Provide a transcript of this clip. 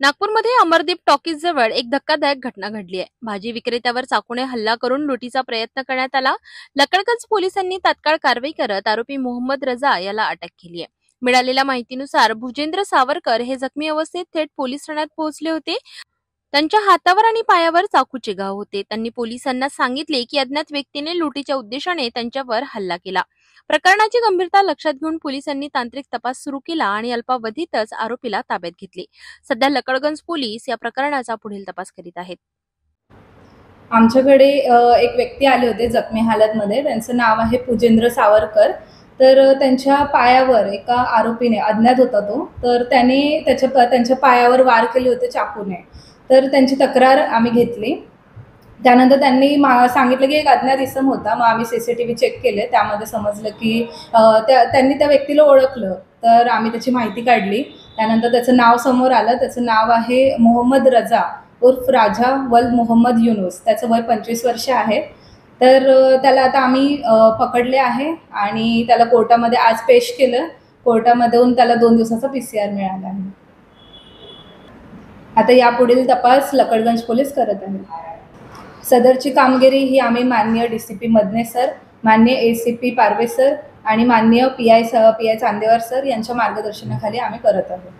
नागपूरमध्ये अमरदीप टॉकीज जवळ एक धक्कादायक घटना घडली आहे। भाजी विक्रेत्यावर चाकूने हल्ला करून लुटीचा प्रयत्न करण्यात आला। लकडगंज पोलिसांनी तात्काळ कारवाई करत आरोपी मोहम्मद रजा याला अटक केली आहे। मिळालेल्या माहितीनुसार भुजेंद्र सावरकर हे जखमी अवस्थेत थेट पोलीस ठाण्यात पोहोचले होते। त्यांच्या हातावर आणि पायावर चाकूचे घाव होते। त्यांनी पोलिसांना सांगितले की अज्ञात व्यक्तीने लुटीच्या उद्देशाने त्यांच्यावर हल्ला केला। प्रकरणाची गंभीरता लक्षात घेऊन पोलिसांनी तांत्रिक तपास सुरू केला आणि अल्पावधीतच आरोपीला ताब्यात घेतले। सध्या लकडगंज पोलीस या प्रकरणाचा पुढील तपास करीत आहेत। आमच्याकडे एक व्यक्ती आले होते जखमी हालतमध्ये। त्यांचं नाव आहे भुजेंद्र सावरकर। तर त्यांच्या पायावर एका आरोपीने, अज्ञात होता तो, तर त्याने त्यांच्या पायावर वार केले होते चाकूने। तर त्यांची तक्रार आम्ही घेतली। त्यानंतर त्यांनी सांगितलं की एक अज्ञात इसम होता। मग आम्ही CCTV चेक केले। त्यामध्ये समजलं की त्यांनी त्या व्यक्तीला ओळखलं। तर आम्ही त्याची माहिती काढली। त्यानंतर त्याचं नाव समोर आलं। त्याचं नाव आहे मोहम्मद रजा उर्फ राजा वल मोहम्मद युनुस। त्याचं वय 25 वर्ष आहे। तर त्याला आता आम्ही पकडले आहे आणि त्याला कोर्टामध्ये आज पेश केलं। कोर्टामधून त्याला 2 दिवसाचा PCR मिळाला आहे। आता यापुढील तपास लकडगंज पोलीस करत आहेत। सदरची कामगिरी ही आम्ही माननीय DCP मदने सर, माननीय ACP पारवे सर आणि माननीय PI चांदेवार सर यांच्या मार्गदर्शनाखाली आम्ही करत आहोत।